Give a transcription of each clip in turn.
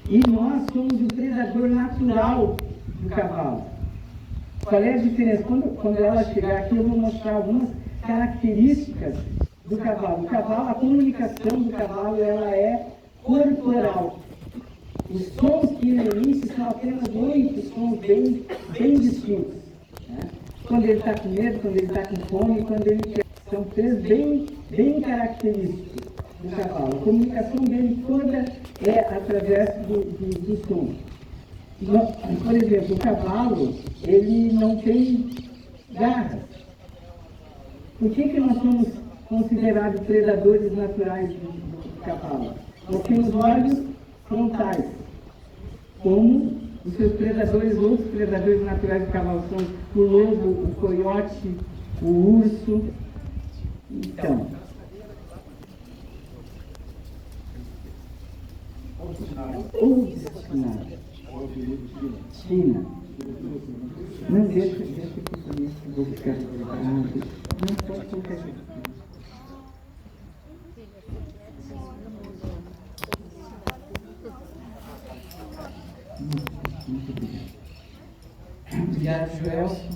E nós somos o predador natural do cavalo. Qual é a diferença? Quando ela chegar aqui, eu vou mostrar algumas características do cavalo. O cavalo, a comunicação do cavalo, ela é corporal. Os sons que ele emite são apenas 8 sons bem distintos. Né? Quando ele está com medo, quando ele está com fome, quando ele quer. São 3 bem característicos do cavalo. A comunicação dele toda é através do som. Por exemplo, o cavalo, ele não tem garras. Por que nós somos considerados predadores naturais do cavalo? Nós temos olhos frontais, como os seus predadores, outros predadores naturais do cavalo são o lobo, o coiote, o urso. Então, ordinário. China. Não deixa que por isso vou ficar preparado. Não pode colocar. Muito obrigado. Obrigado, Joelson.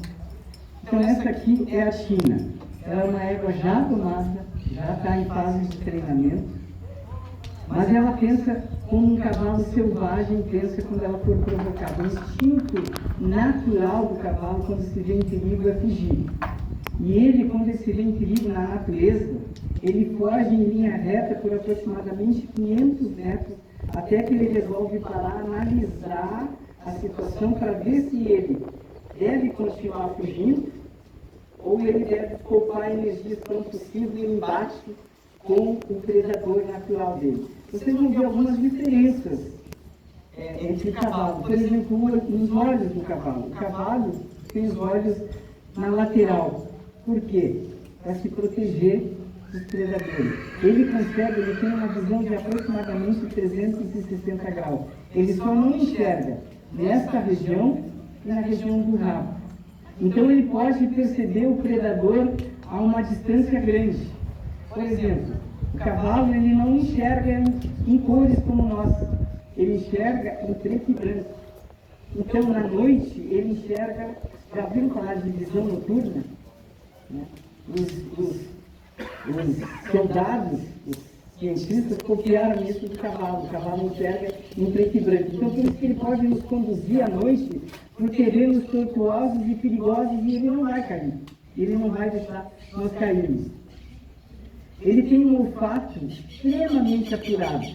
Então, essa aqui é a China. Ela é uma égua já domada, já está em fase de treinamento, mas ela pensa como um cavalo selvagem pensa quando ela for provocada. O instinto natural do cavalo, quando se vê em perigo, é fugir. E ele, quando ele se vê em perigo na natureza, ele foge em linha reta por aproximadamente 500 metros, até que ele resolve parar, analisar a situação para ver se ele deve continuar fugindo ou ele deve poupar energias tão possível em embate com o predador natural dele. Vocês vão ver algumas diferenças entre o cavalo. Por exemplo, nos olhos do cavalo. O cavalo tem os olhos na lateral. Por quê? Para se proteger dos predadores. Ele tem uma visão de aproximadamente 360 graus. Ele só não enxerga nesta região e na região do rabo. Então ele pode perceber o predador a uma distância grande. Por exemplo, o cavalo ele não enxerga em cores como nós. Ele enxerga em preto e branco. Então na noite ele enxerga, já viram falar de visão noturna? Né? Os soldados, os cientistas copiaram isso do cavalo. O cavalo enxerga em preto e branco. Então por isso que ele pode nos conduzir à noite por terrenos tortuosos e perigosos e ele não vai cair. Ele não vai deixar nós cairmos. Ele tem um olfato extremamente apurado,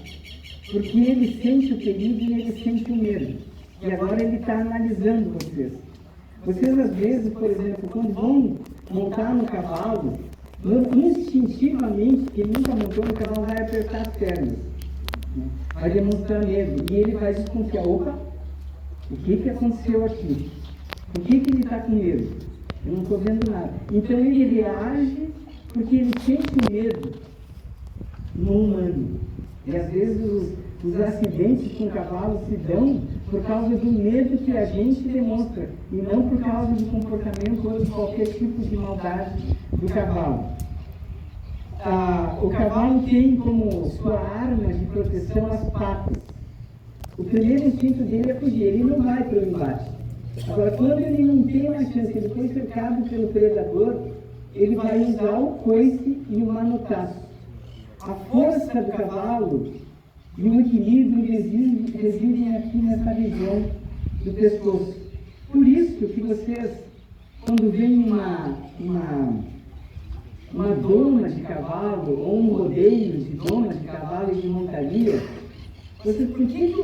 porque ele sente o perigo e ele sente o medo. E agora ele está analisando vocês. Vocês às vezes, por exemplo, quando vão montar no cavalo, instintivamente, quem nunca montou no cavalo vai apertar as pernas, né? Vai demonstrar medo e ele vai desconfiar. Opa, o que aconteceu aqui? Por que ele está com medo? Eu não estou vendo nada. Então ele reage porque ele sente medo no humano. E às vezes os acidentes com cavalos se dão por causa do medo que a gente demonstra e não por causa do comportamento ou de qualquer tipo de maldade do cavalo. O cavalo tem como sua arma de proteção as patas. O primeiro instinto dele é fugir, ele não vai para o embate. Agora, quando ele não tem mais chance, ele foi cercado pelo predador, ele vai usar o coice e o manotaço. A força do cavalo e o equilíbrio residem aqui nessa região do pescoço. Por isso que vocês, quando veem uma doma de cavalo ou um rodeio de doma de cavalo e de montaria, por que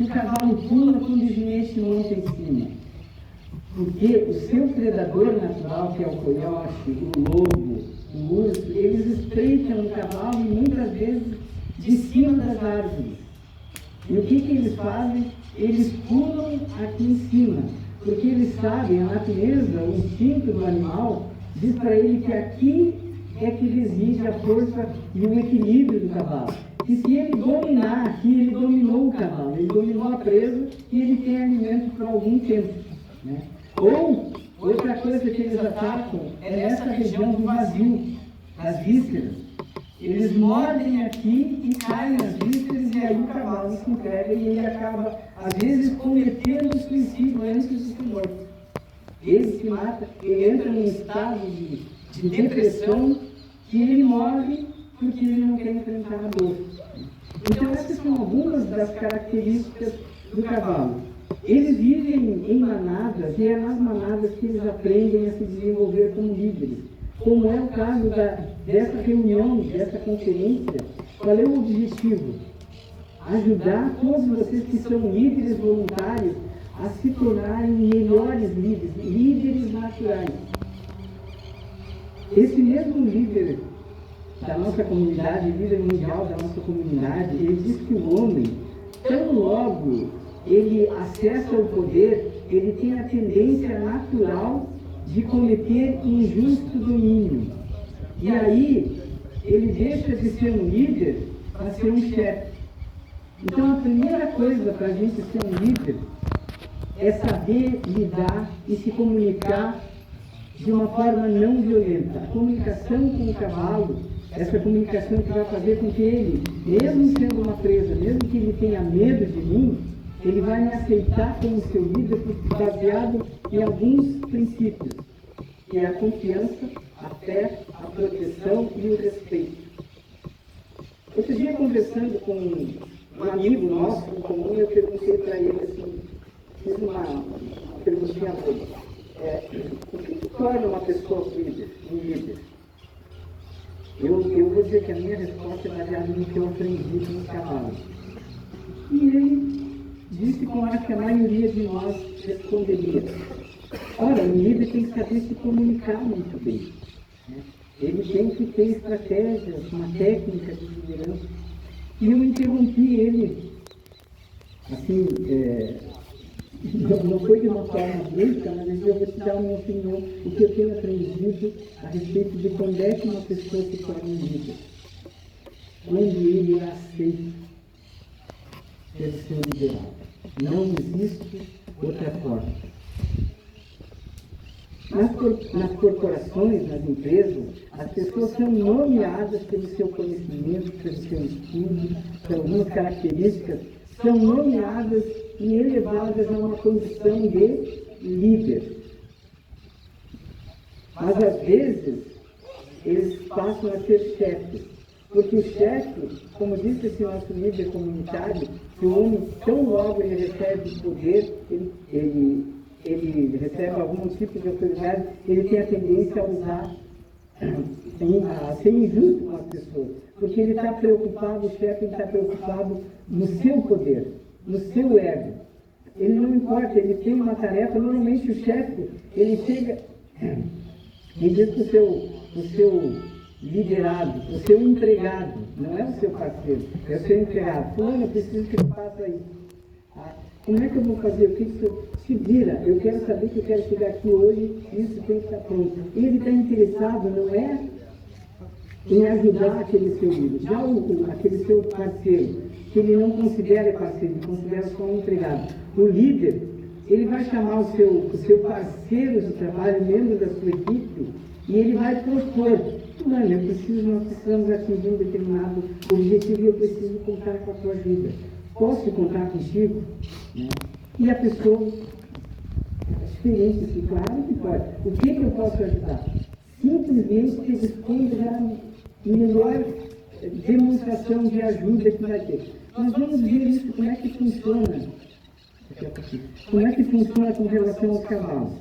o cavalo pula quando o ginete monta em cima? Porque o seu predador natural, que é o coiote, o lobo, o urso, eles espreitam o cavalo e muitas vezes de cima das árvores. E o que eles fazem? Eles pulam aqui em cima, porque eles sabem, a natureza, o instinto do animal, diz para ele que aqui é que reside a força e o equilíbrio do cavalo. E se ele dominar aqui, ele dominou o cavalo, ele dominou a presa e ele tem alimento por algum tempo, né? Ou, outra coisa que eles atacam é nessa região do vazio, das vísceras. Eles mordem aqui e caem as vísceras e e aí o cavalo se entrega e ele acaba, às vezes, cometendo o suicídio antes de ser morto. Ele se mata, ele entra num estado de depressão que ele morre porque ele não quer enfrentar a dor. Então essas são algumas das características do cavalo. Eles vivem em manadas e é nas manadas que eles aprendem a se desenvolver como líderes. Como é o caso dessa reunião, dessa conferência. Qual é o objetivo? Ajudar todos vocês que são líderes voluntários a se tornarem melhores líderes, líderes naturais. Esse mesmo líder da nossa comunidade, líder mundial da nossa comunidade, ele diz que o homem, tão logo ele acessa o poder, ele tem a tendência natural de cometer injusto domínio. E aí, ele deixa de ser um líder para ser um chefe. Então, a primeira coisa para a gente ser um líder é saber lidar e se comunicar de uma forma não violenta. A comunicação com o cavalo, essa comunicação que vai fazer com que ele, mesmo sendo uma presa, mesmo que ele tenha medo de mim, ele vai me aceitar como seu líder baseado em alguns princípios, que é a confiança, a fé, a proteção e o respeito. Outro dia, conversando com um amigo nosso em comum, eu perguntei para ele assim, fiz uma perguntinha boa. O que torna uma pessoa um líder? Eu vou dizer que a minha resposta é baseada no que eu aprendi com os cavalos. E ele disse como acho que a maioria de nós responderia. Ora, o líder tem que saber se comunicar muito bem. Né? Ele tem que ter estratégias, uma técnica de liderança. E eu interrompi ele, assim, não foi de uma forma brusca, mas eu vou te dar uma opinião, o que eu tenho aprendido a respeito de quando é que uma pessoa se torna um líder. Quando ele aceita ser seu liderado. Não existe outra forma. Nas corporações, nas empresas, as pessoas são nomeadas pelo seu conhecimento, pelo seu estudo, por algumas características, são nomeadas e elevadas a uma condição de líder. Mas, às vezes, eles passam a ser chefes. Porque o chefe, como disse esse nosso líder comunitário, que o homem, tão logo ele recebe poder, ele recebe algum tipo de autoridade, ele tem a tendência a usar, a ser injusto com as pessoas. Porque ele está preocupado, o chefe está preocupado no seu poder, no seu ego. Ele não importa, ele tem uma tarefa, normalmente o chefe, ele chega e diz para o seu liderado, o seu empregado, não é o seu parceiro, é o seu empregado. Fulano, eu preciso que você faça isso. Como é que eu vou fazer? O que você se vira? Eu quero saber que eu quero chegar aqui hoje, isso tem que estar pronto. Ele está interessado, não é em ajudar aquele seu líder. Já aquele seu parceiro, que ele não considera parceiro, ele considera só um empregado. O líder, ele vai chamar o seu parceiro de trabalho, membro da sua equipe, e ele vai propor, nós precisamos atingir um determinado objetivo e eu preciso contar com a sua ajuda. Posso contar contigo? E a pessoa, diferente, claro que pode. O que eu posso ajudar? Simplesmente que responda a melhor demonstração de ajuda que vai ter. Nós vamos ver isso, como é que funciona. Como é que funciona com relação aos cavalos?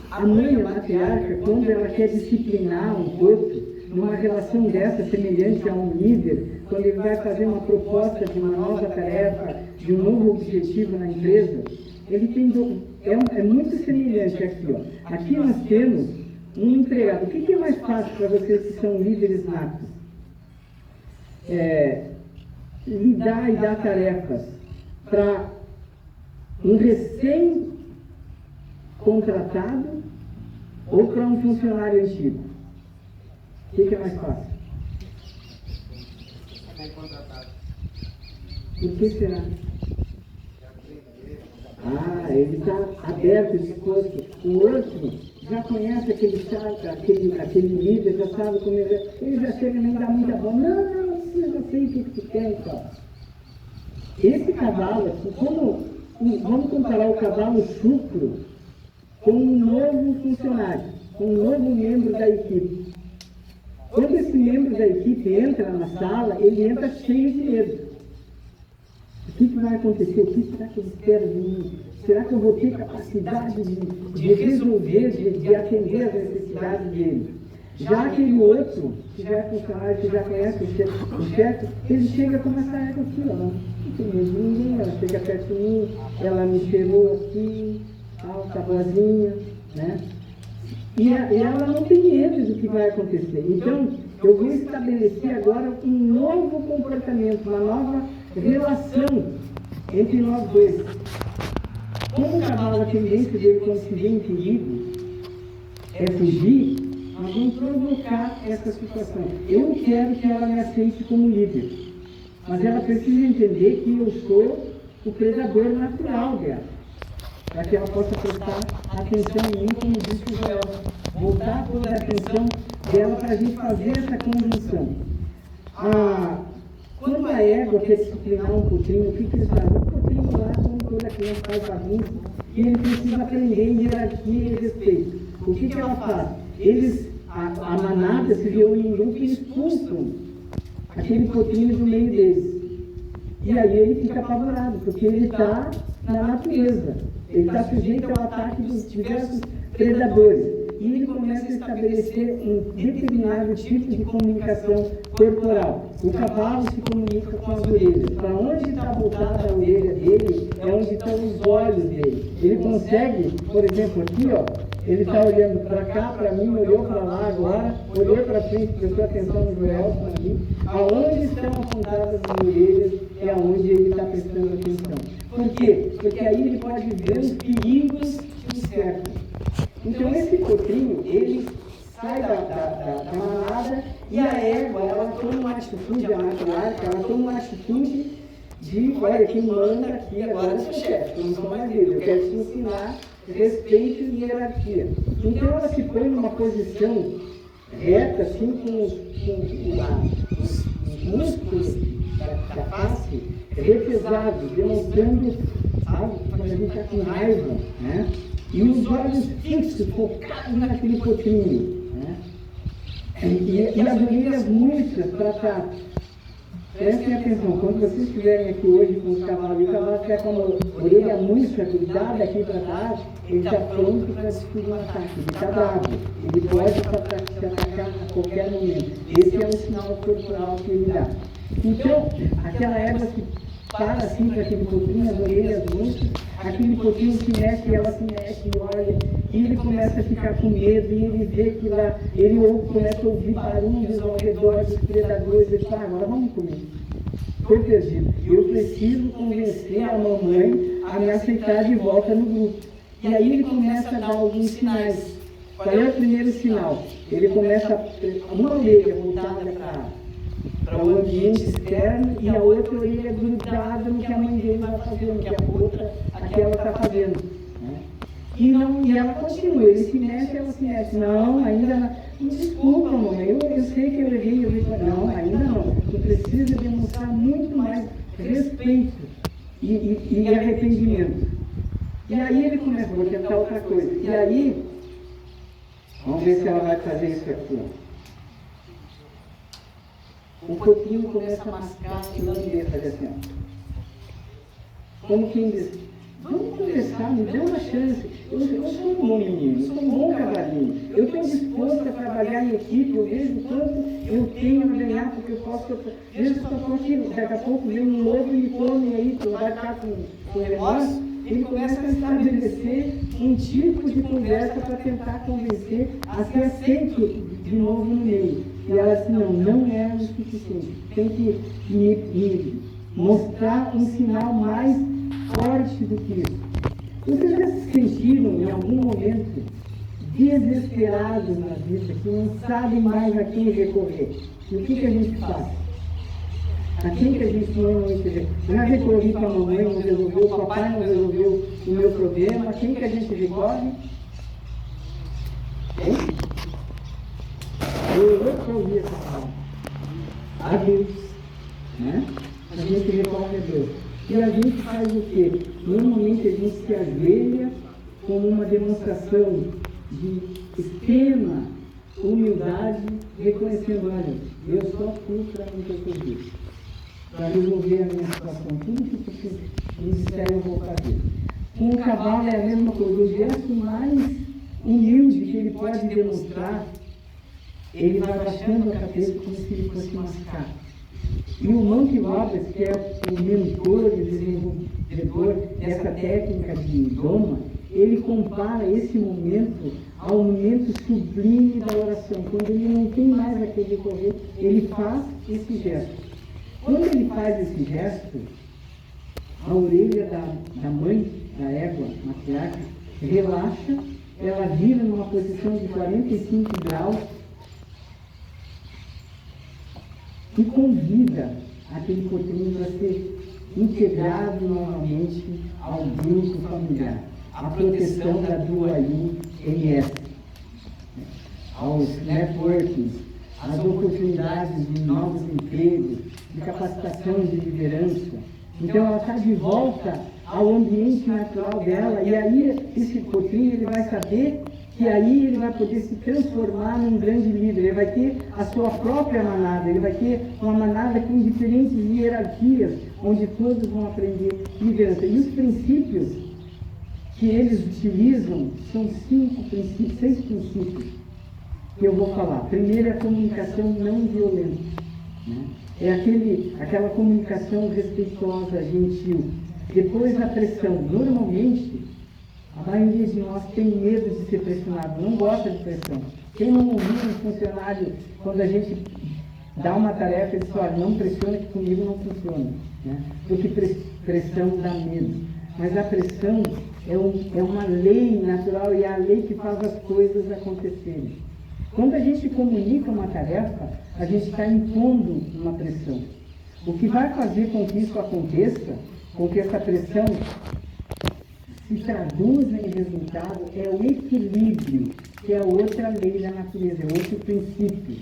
A mãe, a matriarca, quando ela quer disciplinar um porco, numa relação dessa, semelhante a um líder, quando ele vai fazer uma proposta de uma nova tarefa, de um novo objetivo na empresa, ele tem é muito semelhante aqui. Ó. Aqui nós temos um empregado. O que é mais fácil para vocês que são líderes natos? Lidar e dar tarefas para um recém-contratado ou para um funcionário antigo? O que é mais fácil? Por que será? Ele está aberto, disposto. O outro já conhece aquele líder, já sabe como ele já chega nem dá muita bola. Não, eu já sei o que tu quer e tal. Esse cavalo aqui, vamos comparar o cavalo chucro com um novo funcionário, com um novo membro da equipe. Quando esse membro da equipe entra na sala, ele entra cheio de medo. O que vai acontecer? O que será que ele espera de mim? Será que eu vou ter capacidade de resolver, de atender as necessidades dele? Já aquele outro, que já é funcionário, que já conhece o chefe, ele chega com essa égua aqui, ó. Não tem medo de ninguém, ela chega perto de mim, ela me cheirou aqui, tá boazinha, né? E ela não tem medo do que vai acontecer. Então, eu vou estabelecer agora um novo comportamento, uma nova relação entre nós dois. Como o cavalo, a tendência dele, quando se vê em perigo, é fugir, nós vamos provocar essa situação. Eu quero que ela me aceite como líder, mas ela precisa entender que eu sou o predador natural dela, para que ela possa prestar atenção em mim, como disse o Joel, voltar toda a atenção dela para a gente fazer essa conjunção. Quando a égua quer disciplinar um potrinho, o que eles fazem? O potrinho lá, como toda criança faz bagunça, e ele precisa aprender em hierarquia e respeito. O que ela faz? A manada se reúne em grupo e expulsam aquele potrinho do meio deles. E aí ele fica apavorado, porque ele está na natureza. Ele está sujeito ao ataque dos diversos predadores. E ele começa a estabelecer um determinado tipo de comunicação corporal. O cavalo se comunica com as orelhas. Para onde está voltada a orelha dele, é onde estão os olhos dele. Ele consegue, por exemplo, aqui, ó, ele está olhando para cá, para mim, olhou para lá agora, olhou para frente, prestou atenção no Joel, para mim. Aonde estão apontadas as orelhas é aonde ele está prestando atenção. Por quê? Porque aí ele pode ver os perigos que o cercam. Então esse potrinho, ele sai da manada e a égua, ela toma uma atitude, a matriarca, ela toma uma atitude de, olha, quem manda aqui agora é o chefe, eu não sou mais ele, eu quero te ensinar respeito e hierarquia. Então ela se põe numa posição reta, assim, com os músculos da face repesados, demonstrando, sabe, quando a gente está com raiva, né? E os olhos fixos, focados naquele potrinho, né? E as orelhas murchas para trás. Prestem atenção, quando vocês estiverem aqui hoje com os cavalos, e o cavalo estiver com a orelha murcha, grudada aqui para trás, ele está pronto para descobrir um ataque, ele está bravo, ele pode te atacar a qualquer momento. Esse é o sinal corporal que ele dá. Então, aquela égua que para assim para aquele potrinho, as orelhas murchas, aquele potrinho se mexe, ela se mexe, olha, e ele começa a ficar com medo, e ele vê que lá, ele começa a ouvir barulhos ao redor dos predadores, ele fala, agora vamos comer. Foi perdido. Eu preciso convencer a mamãe a me aceitar de volta no grupo. E aí ele começa a dar alguns sinais. Qual é o primeiro sinal? Ele começa a uma orelha voltada para o ambiente externo e a outra orelha grudada no que a mãe dele vai fazendo, que a outra, aquela está fazendo. Né? E ela continua, ele se mexe, ela se mexe. Não, ainda não. Desculpa, mamãe, eu sei que eu errei, não, ainda não. Tu precisa demonstrar muito mais respeito e arrependimento. E aí ele começa, vou tentar outra coisa. E aí, vamos ver se ela vai fazer isso aqui. O potrinho começa a mascar e não me fazer assim, ó. Como quem diz, vamos conversar, me dê uma chance. Eu sou um bom menino, eu sou um bom cavalinho. Eu estou disposto a trabalhar em equipe, eu vejo quanto eu tenho a ganhar, porque eu posso. Vejo só que daqui a pouco vem um lobo e me come aí, tu vai ficar com remorso. Ele começa a estabelecer um tipo de conversa para tentar convencer a ser aceito de novo no meio. E ela disse, não é o suficiente. Tem que me mostrar um sinal mais forte do que isso. Vocês já se sentiram em algum momento desesperados na vida, que não sabem mais a quem recorrer? E o que a gente faz? A quem que a gente não recorre? Já recorri para a mamãe, não resolveu, o papai não resolveu o meu problema, a quem que a gente recorre? Hein? Eu ouvi essa palavra. A Deus. né? A gente recorre a Deus. E a gente faz o quê? Normalmente a gente se ajoelha como uma demonstração de extrema humildade, reconhecendo, olha, eu só fui para me resolver, para resolver a minha situação. Tudo que você me disser eu vou fazer. Com o cavalo é a mesma coisa. O gesto mais humilde que ele pode demonstrar, ele vai baixando a cabeça como se ele fosse mascar. E o Monty Roberts, que é o mentor e desenvolvedor dessa técnica de doma, ele compara esse momento ao momento sublime da oração. Quando ele não tem mais a que recorrer, ele faz esse gesto. Quando ele faz esse gesto, a orelha da mãe, da égua matriarca, relaxa, ela vira numa posição de 45 graus e convida aquele potrinho a ser integrado novamente ao grupo familiar. A proteção da BYU-MS, aos networkings, as oportunidades de novos empregos, de capacitação de liderança. Então ela está de volta ao ambiente natural dela, e aí esse potrinho ele vai saber que aí ele vai poder se transformar num grande líder. Ele vai ter a sua própria manada, ele vai ter uma manada com diferentes hierarquias, onde todos vão aprender liderança. E os princípios que eles utilizam são 6 princípios que eu vou falar. Primeiro é a comunicação não violenta, né? É aquela comunicação respeitosa, gentil. Depois a pressão. Normalmente, a maioria de nós tem medo de ser pressionado, não gosta de pressão. Quem não ouviu um funcionário, quando a gente dá uma tarefa, ele diz, olha, não pressiona que comigo não funciona, né? Porque pressão dá medo. Mas a pressão é uma lei natural e é a lei que faz as coisas acontecerem. Quando a gente comunica uma tarefa, a gente está impondo uma pressão. O que vai fazer com que isso aconteça, com que essa pressão se traduza em resultado, é o equilíbrio, que é outra lei da natureza, é outro princípio,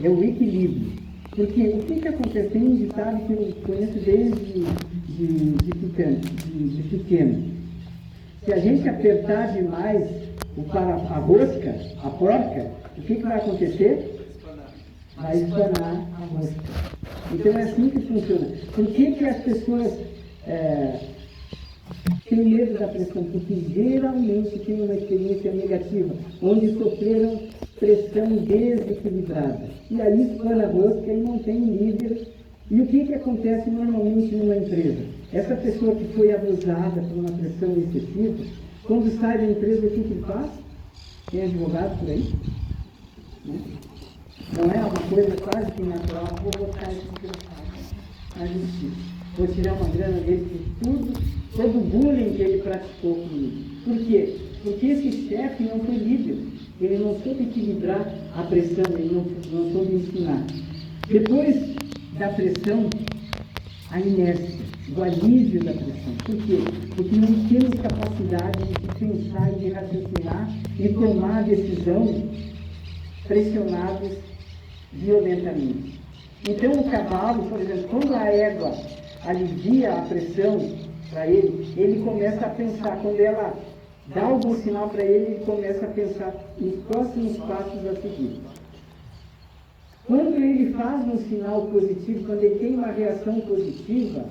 é o equilíbrio. Porque o que acontece? Tem um ditado que eu conheço desde de pequeno. Se a gente apertar demais a rosca, a porca, o que vai acontecer? Vai espanar a rosca. Então é assim que funciona. Por que as pessoas têm medo da pressão? Porque geralmente têm uma experiência negativa, onde sofreram pressão desequilibrada. E aí espana a rosca e não tem líder. E o que acontece normalmente numa empresa? Essa pessoa que foi abusada por uma pressão excessiva, quando sai da empresa, o que ele faz? Tem advogado por aí? Não é uma coisa quase que natural, vou botar isso que eu faço na justiça. Vou tirar uma grana dele por todo o bullying que ele praticou comigo. Por quê? Porque esse chefe não foi líder. Ele não soube equilibrar a pressão, ele não soube ensinar. Depois da pressão, a inércia, o alívio da pressão. Por quê? Porque não temos capacidade de pensar e de raciocinar e tomar decisão pressionados violentamente. Então o cavalo, por exemplo, quando a égua alivia a pressão para ele, ele começa a pensar. Quando ela dá algum sinal para ele, ele começa a pensar nos próximos passos a seguir. Quando ele faz um sinal positivo, quando ele tem uma reação positiva,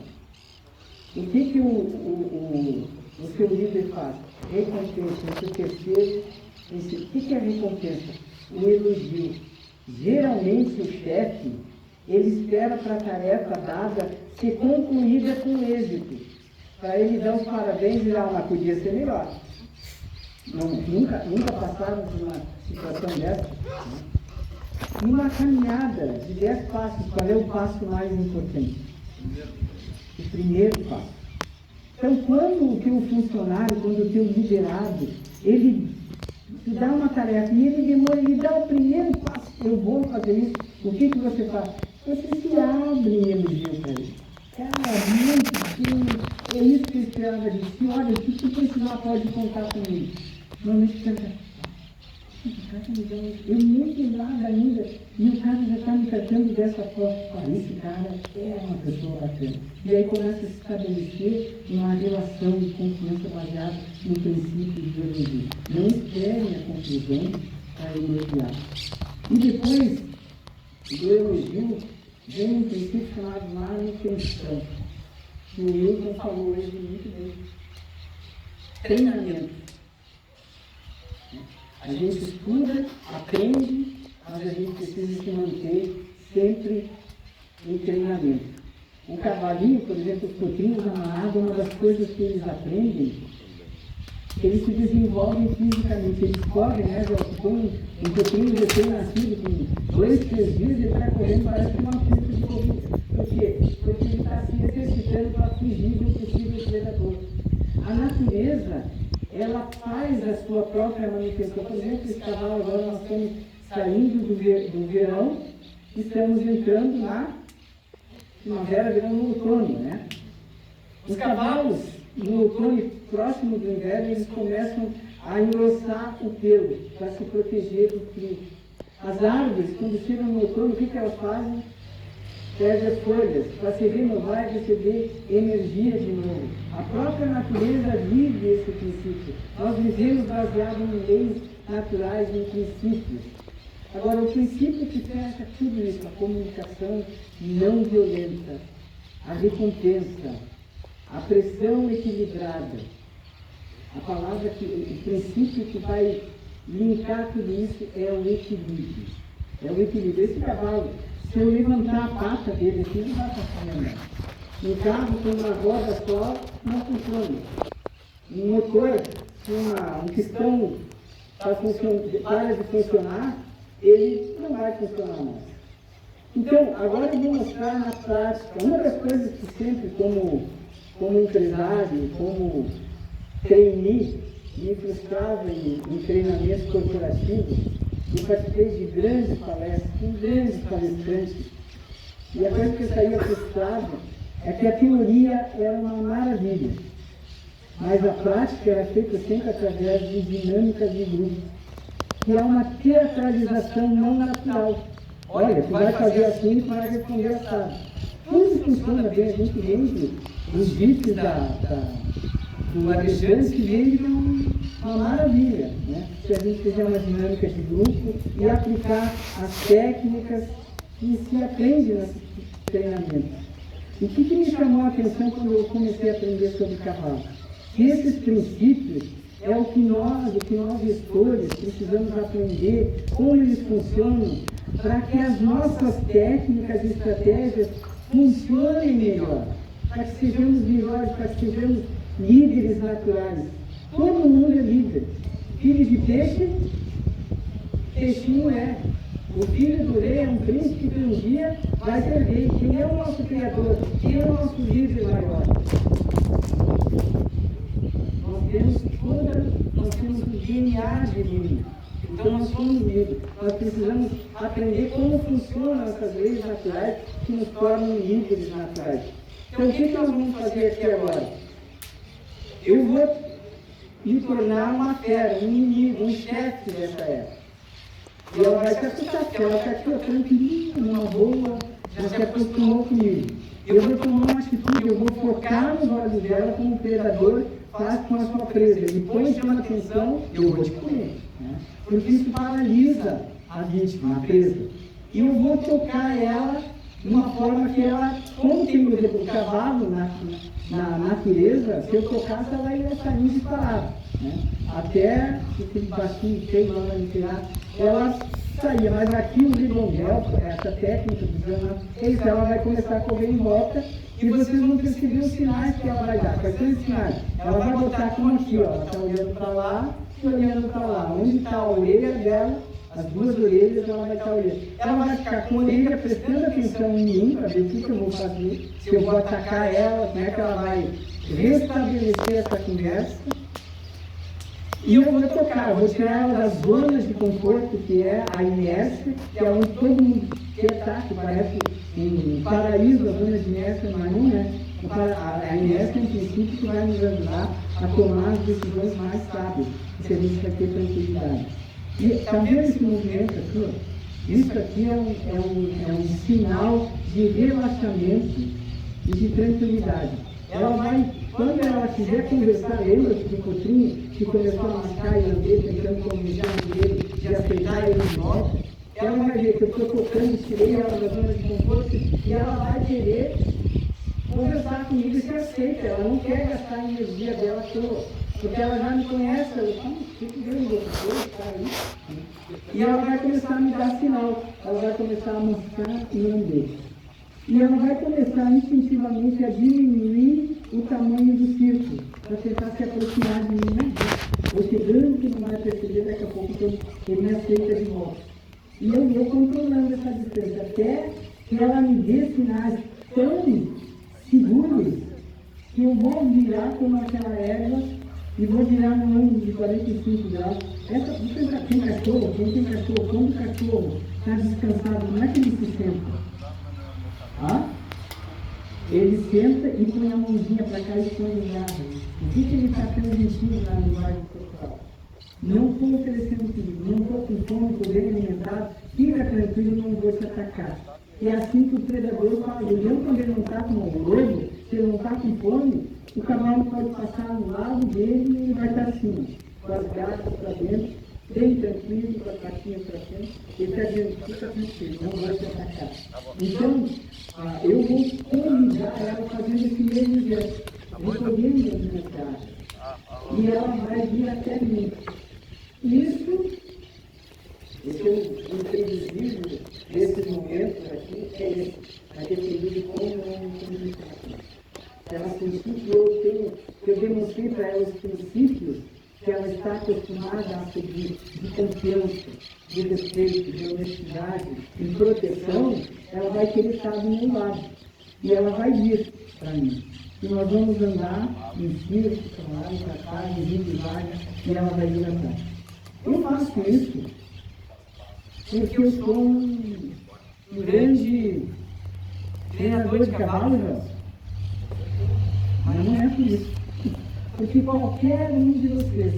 o que o seu líder faz? Recompensa. Esse terceiro princípio. O que é a recompensa? O elogio. Geralmente o chefe, ele espera para a tarefa dada ser concluída com êxito. Para ele dar os parabéns e dizer, mas podia ser melhor. Nunca passaram por uma situação dessa? Uma caminhada de 10 passos, qual é o passo mais importante? O primeiro passo. Então, quando o teu funcionário, quando o teu liderado, ele te dá uma tarefa e ele demora, ele dá o primeiro passo, eu vou fazer isso, o que você faz? Você se abre em elogio para ele. Cara, muito bem, é isso que eu esperava de ti. Olha, o que tu precisar pode contar comigo. Normalmente canta. Eu nem tenho nada ainda, e o cara já está me tratando dessa forma. Olha, esse cara é uma pessoa bacana. E aí começa a se estabelecer uma relação de confiança baseada no princípio de elogio. Não esperem a conclusão para elogiar. E depois do elogio, vem um princípio chamado manutenção, que o Wilson falou hoje muito bem. Treinamento. A gente estuda, aprende, mas a gente precisa se manter sempre em treinamento. Um cavalinho, por exemplo, os potrinhos da manada, uma das coisas que eles aprendem, eles se desenvolvem fisicamente, eles correm, né? Um potrinho recém-nascido, com 2, 3 dias, ele está correndo, parece uma pista de corrida. Por quê? Porque ele está se exercitando para fugir de um possível predador. A natureza, ela faz a sua própria manutenção. Por exemplo, esse cavalo agora nós estamos saindo do verão, estamos entrando na primavera, verão, no outono, né? Os cavalos, no outono, próximo do inverno, eles começam a engrossar o pelo para se proteger do frio. As árvores, quando chegam no outono, o que elas fazem? Perde as folhas para se renovar e receber energia de novo. A própria natureza vive esse princípio. Nós vivemos baseado em leis naturais, em princípios. Agora, o princípio que fecha tudo isso, a comunicação não violenta, a recompensa, a pressão equilibrada, a palavra o princípio que vai linkar tudo isso é o equilíbrio. É o equilíbrio. Esse cavalo, se eu levantar a pata dele aqui, não vai passar melhor. Um carro com uma roda só não funciona. Um motor, se um pistão para de funcionar, ele não vai funcionar mais. Então, agora eu vou mostrar na prática. Uma das coisas que sempre, como empresário, como trainee, me frustrava em treinamentos corporativos. Eu participei de grandes palestras, com grandes palestrantes. E a coisa que eu saía frustrado é que a teoria era uma maravilha, mas a prática era feita sempre através de dinâmicas de grupo, que é uma teatralização não natural. Olha, tu vai fazer assim e vai responder assado. Tudo funciona bem, a gente vende os vídeos do Alexandre, que vende uma maravilha, né? Se a gente fizer uma dinâmica de grupo e aplicar as técnicas que se aprende nesse treinamento. O que me chamou a atenção quando eu comecei a aprender sobre cavalo? Que esses princípios é o que nós gestores, precisamos aprender, como eles funcionam, para que as nossas técnicas e estratégias funcionem melhor, para que sejamos melhores, para que sejamos líderes naturais. Todo mundo é líder. Filho de peixe, peixinho é. O filho do rei é um príncipe que um dia vai ser rei. Quem é o nosso criador? Quem é o nosso líder maior? Nós temos o DNA divino. Então nós somos líderes. Nós precisamos aprender como funcionam essas leis naturais que nos tornam líderes naturais. Então o que nós vamos fazer aqui agora? Eu vou me tornar uma fera, um inimigo, um chefe dessa era. E ela vai se assustar, porque ela está aqui, tranquilinha, numa boa, já se acostumou comigo. Eu vou tomar uma atitude, eu vou focar nos olhos dela como o predador faz com a sua presa. Ele põe, chama atenção, eu vou te comer. Né? Porque isso paralisa a vítima, a presa. E eu vou tocar ela de uma forma que ela, como tem o cavalo na natureza, se eu tocasse, ela ia sair disparada. Né? Até aquele baixinho cheio lá na literária, ela saía, mas aqui o libondel, essa técnica do jornal, ela vai começar a correr em volta e vocês vão perceber os sinais que ela vai dar. Quais são os sinais? Ela vai botar como aqui, ó, ela está olhando para lá e olhando para lá. Onde está a orelha dela, as duas orelhas, ela vai estar olhando. Ela vai ficar com a orelha prestando atenção em mim, para ver o que eu vou fazer, se eu vou atacar ela, como é que ela vai restabelecer essa conversa. E eu vou tocar, eu vou tirar ela das zonas de conforto, que é a inércia, que é onde todo mundo quer estar, que parece um paraíso, a zona de inércia, mas não é. A inércia é um princípio que vai nos ajudar a tomar as decisões mais sábias, porque a gente vai ter tranquilidade. E está vendo esse movimento aqui? Ó? Isso aqui é um sinal de relaxamento e de tranquilidade. Ela vai, quando ela quiser conversar, lembra do Cotrinho que começou a mascar e lamber, tentando convencer ele de aceitar ele de volta? Ela vai ver que eu estou tocando, tirei ela da zona de conforto e ela vai querer conversar comigo e se aceita. Ela não quer gastar a energia dela à toa, porque ela já me conhece. Ela fica vendo está aí. E ela vai começar a me dar sinal, ela vai começar a mostrar e lamber. E ela vai começar instintivamente a diminuir o tamanho do círculo, para tentar se aproximar de mim. Ou chegando que não vai perceber daqui a pouco que ele me aceita de volta. E eu vou controlando essa distância, até que ela me dê sinais tão seguros que eu vou virar como aquela erva e vou virar no ângulo de 45 graus. Você tem cachorro, quem tem cachorro, quando o cachorro está descansado, como é que ele se senta? Ele senta e põe a mãozinha para cá e põe em árvore. O que ele está transmitindo na linguagem corporal? Não estou oferecendo perigo, não estou com fome, estou bem alimentado, fica tranquilo, não vou te atacar. É assim que o predador fala. O leão, quando ele não está com o lobo, se ele não está com fome, o cavalo pode passar no lado dele e ele vai estar assim, com as garras para dentro, bem tranquilo, com as patinhas para frente. Ele está dizendo, fica tranquilo, não vou te atacar. Então, eu vou convidar ela fazendo esse mesmo gesto, recolhendo as minhas garras. E ela vai vir até mim. Isso, o que eu introduzir nesses momentos aqui, é isso. Vai depender de como eu me comunicar. Ela sentiu que eu demonstrei para ela os princípios que ela está acostumada a seguir, de confiança, de respeito, de honestidade, de proteção, ela vai querer estar do meu lado. E ela vai vir para mim. E nós vamos andar em círculo, para lá e para cá, em devagar, e ela vai vir atrás. Eu faço isso porque eu sou um grande treinador de cavalo, João. Mas não é por isso. Porque qualquer um de vocês,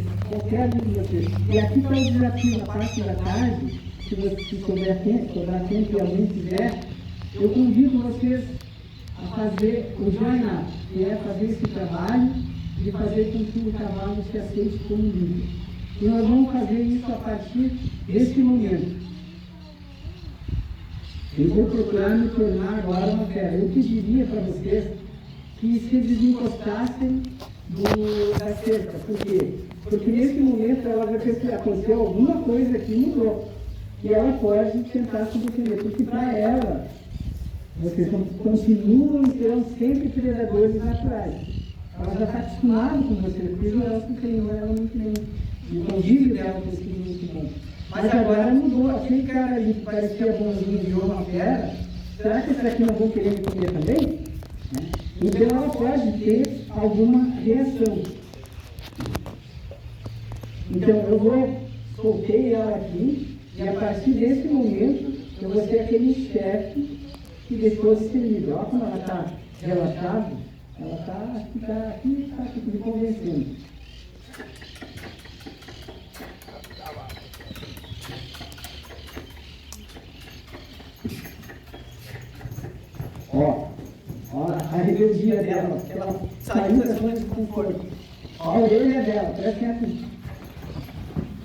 e aqui está o desafio na parte da tarde, se você souber tempo e alguém quiser, eu convido vocês a fazer o jana, que é fazer esse trabalho de fazer com que o cavalo se aceite como líder. E nós vamos fazer isso a partir desse momento. Eu vou procurar me tornar agora uma fera. Eu pediria para vocês que se desencostassem da cerca. Por quê? Porque nesse momento ela vai perceber que aconteceu alguma coisa que mudou. E ela pode tentar se defender. Porque para ela, vocês continuam então sempre predadores naturais. Ela já está acostumada com vocês, porque ela se treinou ela muito bem. E o convívio dela tem sido muito bom. Mas agora mudou. Aquele cara ali que parecia bonzinho e virou uma fera, será que esses aqui não vão querer me comer também? Então ela pode ter alguma reação. Então eu soltei ela aqui, e a partir desse momento eu vou ser aquele chefe que deixou de ser livre. Olha como ela está relaxada, ela está aqui me convencendo. Ó, a rebeldia dela, que ela saiu da zona de conforto. Ó, a orelha dela, presta atenção.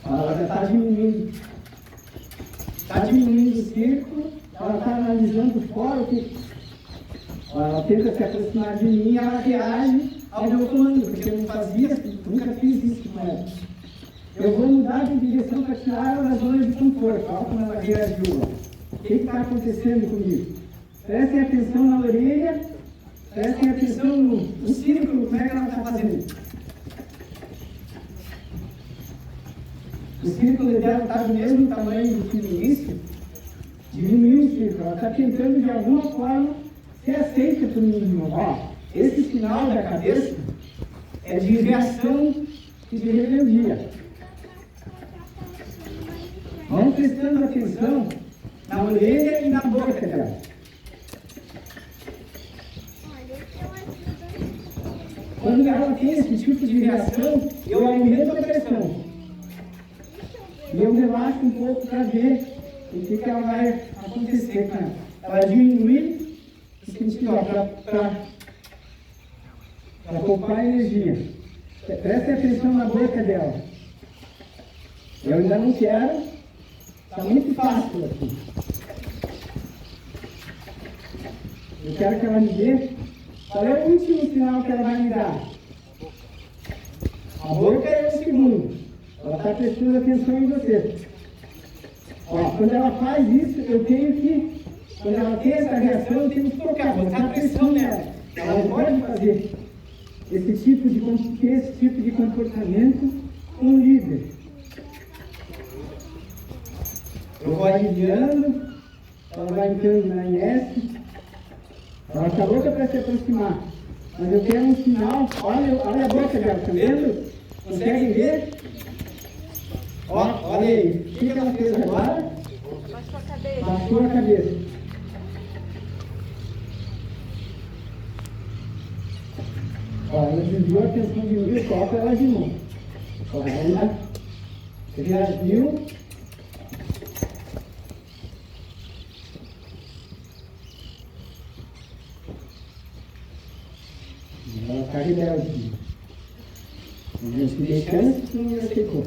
Ela já está diminuindo. Está diminuindo o círculo, ela está analisando fora o que. Ela tenta se aproximar de mim e ela reage ao meu comando, porque eu não fazia, nunca fiz isso com ela. Eu vou mudar de direção para tirar ela da zona de conforto. Olha como ela reagiu. O que está acontecendo comigo? Prestem atenção na orelha, prestem atenção no círculo, como é que ela está fazendo. O círculo dela está do mesmo tamanho do que no início, diminuiu o círculo, ela está tentando de alguma forma ser aceita por mim. Ó, esse sinal da cabeça é de reação e de rebeldia. Vão prestando atenção na orelha e na boca dela. Quando ela tem esse tipo de reação, eu aumento a pressão. E eu relaxo um pouco para ver o que ela vai acontecer com ela. Ela diminuir o sentido, para poupar energia. Preste atenção na boca dela. Eu ainda não quero, está muito fácil aqui. Eu quero que ela me dê. Qual é o último sinal que ela vai me dar? A boca é o segundo. Ela está prestando atenção em você. Ó, quando ela faz isso, eu tenho que, quando ela tem essa reação, eu tenho que tocar, botar pressão nela. Ela não pode fazer esse tipo de comportamento com um líder. Eu vou aliviando, ela vai entrando na inércia, ela está louca para se aproximar. Mas eu quero um sinal. Olha a boca dela, tá vendo? Conseguem ver? Olha aí. O que ela fez agora? Baixou a cabeça. Baixou a cabeça. Ela desviou a atenção de mim e coloca ela de novo. Olha. Reagiu. Ela está rebelde. A gente deixando que não aceitou.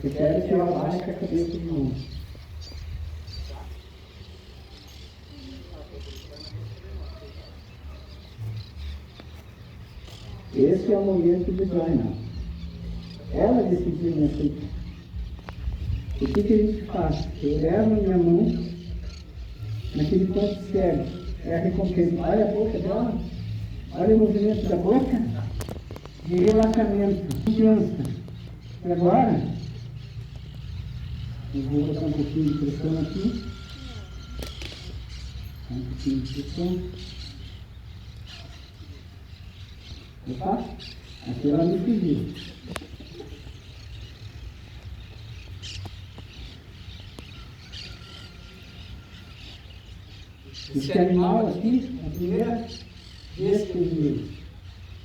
Eu quero que ela baixe a cabeça de novo. Esse é o momento do jornal. Ela decidiu me aceitar. O que a gente faz? Eu levo a minha mão naquele ponto cego. É a recompensa. Olha a boca dela. Olha o movimento da boca. De relaxamento, confiança. E agora, eu vou botar um pouquinho de pressão aqui. Um pouquinho de pressão. Opa, aqui ela me pediu. Esse animal aqui, a primeira vez que eu vi,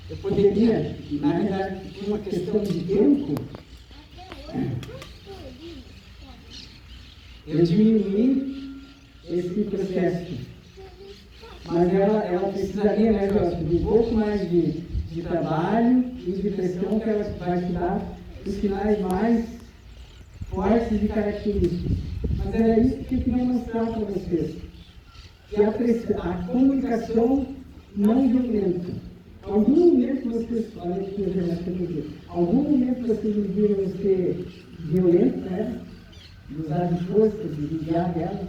eu poderia, na verdade, por uma questão de tempo, eu diminuir esse processo. Mas ela precisaria, né, Jorge, de um pouco mais de trabalho e de pressão que ela vai te dar os sinais mais fortes e característicos. Mas era isso que eu queria mostrar para vocês. Que a comunicação não violenta. Algum momento vocês, olha aqui, algum momento vocês me viram eu ser violento, né? De usar de força, de ligar dela.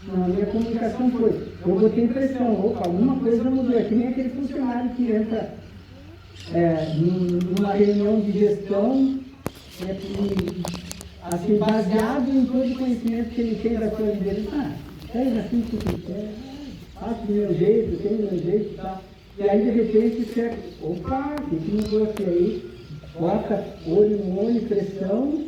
Não, a minha comunicação foi, eu botei pressão, opa, alguma coisa mudou. É que nem aquele funcionário que entra numa reunião de gestão, assim, baseado em todo o conhecimento que ele tem da sua liderança. Faz assim que você quer, faço do meu jeito, tenho do meu jeito e tal. E aí, de repente, você, opa, o que mudou aqui aí? Bota olho no olho, pressão,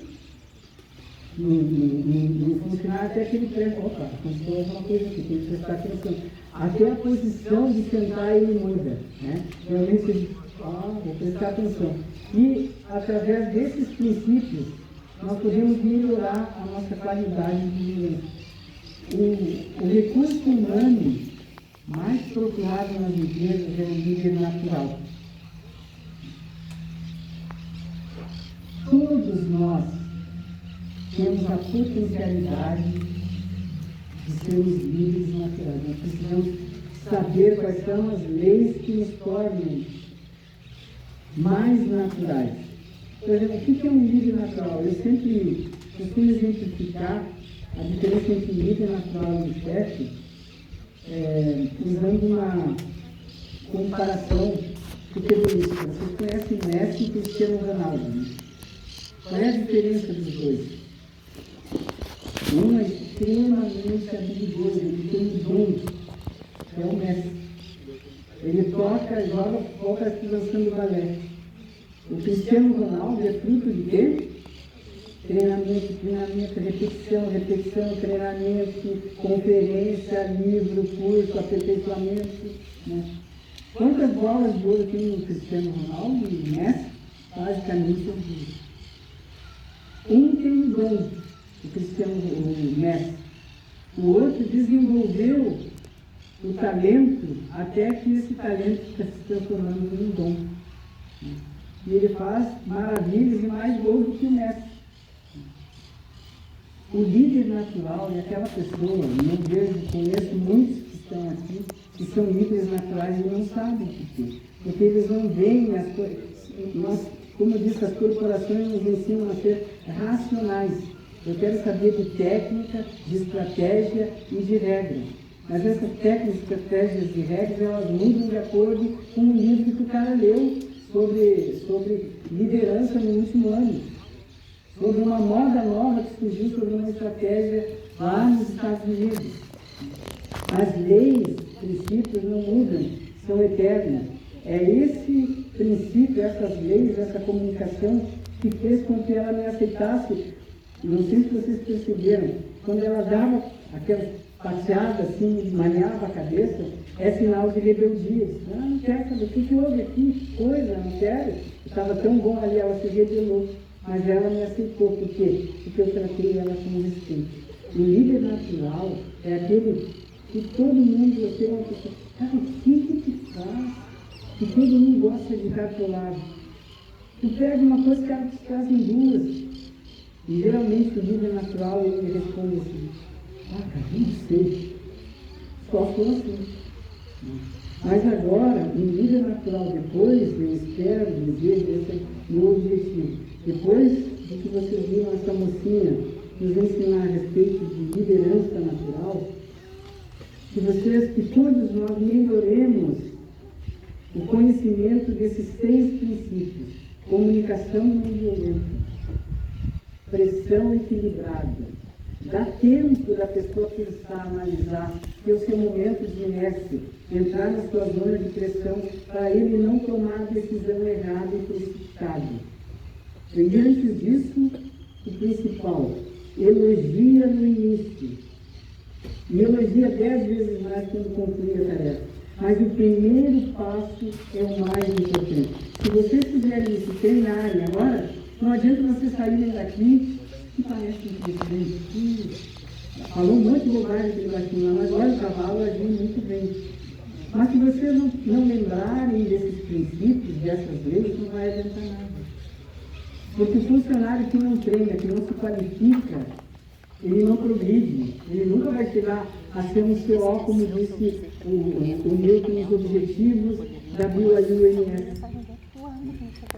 no funcionário até que ele presta, opa, aconteceu alguma coisa aqui, tem que prestar atenção. Até a posição de sentar ele muda, né? Realmente você, vou prestar atenção. E, através desses princípios, nós podemos melhorar a nossa qualidade de vida. O recurso humano mais procurado nas empresas é o líder natural. Todos nós temos a potencialidade de sermos líderes naturais. Nós precisamos saber quais são as leis que nos tornam mais naturais. Por exemplo, o que é um líder natural? Eu sempre costumo exemplificar a diferença entre líder natural e chefe, usando uma comparação futebolística. Vocês conhecem Messi e Cristiano Ronaldo, né? Qual é a diferença dos dois? Um é extremamente habilidoso, ele tem um dom, que é o Messi. Ele toca e joga bola dançando balé. O Cristiano Ronaldo é fruto de quê? treinamento, treinamento, repetição, repetição, treinamento, conferência, livro, curso, aperfeiçoamento, né? Quantas bolas de ouro tem o Cristiano Ronaldo e Messi? Basicamente são duas. Um tem um dom, o Messi. O outro desenvolveu o talento até que esse talento está se transformando num dom. E ele faz maravilhas e mais gols do que o Messi. O líder natural é aquela pessoa, conheço muitos que estão aqui, que são líderes naturais e não sabem por quê. Porque eles não veem as coisas. Como eu disse, as corporações nos ensinam a ser racionais. Eu quero saber de técnica, de estratégia e de regra. Mas essas técnicas, estratégias e regras, elas mudam de acordo com o livro que o cara leu sobre liderança no último ano. Sobre uma moda nova que surgiu sobre uma estratégia lá nos Estados Unidos. As leis, princípios não mudam, são eternos. É esse princípio, essas leis, essa comunicação que fez com que ela me aceitasse. Não sei se vocês perceberam, quando ela dava aquela passeada assim, maniava a cabeça, é sinal de rebeldia. Não quero saber o que houve aqui, coisa, não quero. Estava tão bom ali, ela se rebelou. Mas ela me aceitou, por quê? Porque eu tratei ela com respeito. O líder natural é aquele que todo mundo, eu sei uma pessoa, cara, o que faz? Que todo mundo gosta de dar pro lado. Tu pega uma coisa que ela te traz em duas. E geralmente o líder natural, ele me responde assim, cara, não sei. Só for assim. Mas agora, o líder natural, depois, eu espero, desejo, esse é o meu objetivo. Depois de que vocês viram essa mocinha nos ensinar a respeito de liderança natural, que todos nós melhoremos o conhecimento desses 6 princípios: comunicação não violenta, pressão equilibrada, dá tempo da pessoa pensar, analisar, ter o seu momento de inércia, entrar na sua zona de pressão, para ele não tomar a decisão errada e precipitada. E antes disso, o principal, elogia no início. E elogia 10 vezes mais quando conclui a tarefa. Mas o primeiro passo é o mais importante. Se vocês fizerem isso, treinarem agora, não adianta vocês saírem daqui e parece que falou um monte de bobagem aquele baixinho lá, mas olha, o cavalo agiu muito bem. Mas se vocês não lembrarem desses princípios, dessas leis, não vai adiantar nada. Porque o funcionário que não treina, que não se qualifica, ele não progride, ele nunca vai chegar a ser um CO, como disse o Newton nos objetivos da BioUNS.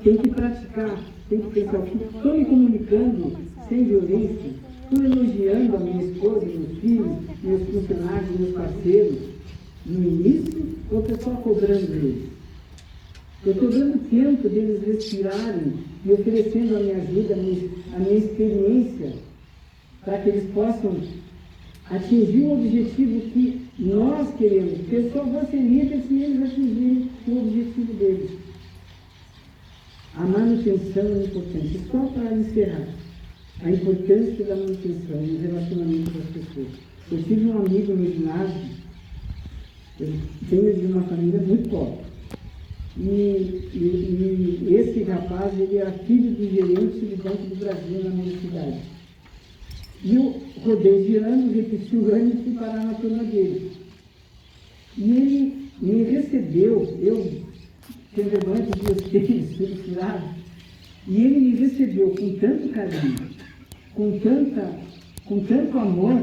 Tem que praticar, tem que pensar, estou me comunicando sem violência, estou elogiando a minha esposa, meus filhos, meus funcionários, meus parceiros, no início, ou estou só cobrando eles? Eu estou dando tempo deles respirarem e oferecendo a minha ajuda, a minha experiência, para que eles possam atingir o objetivo que nós queremos. Porque eu só vou ser líder se eles atingirem o objetivo deles. A manutenção é importante. Só para encerrar, a importância da manutenção no relacionamento das pessoas. Eu tive um amigo no ginásio, eu venho de uma família muito pobre. E esse rapaz, ele era filho do gerente do Banco do Brasil na minha cidade. E eu rodei de ano, repeti o ano e fui parar na turma dele. E ele me recebeu, eu tenho vergonha de meus tênis, tudo tirado, e ele me recebeu com tanto carinho, com tanto amor.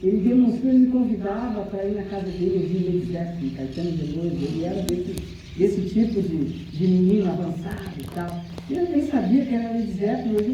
Ele demonstrou e me convidava para ir na casa dele, eu vi ele direto, em Caetano Veloso, ele era desse tipo de menino avançado e tal. Eu nem sabia que era Led Zeppelin,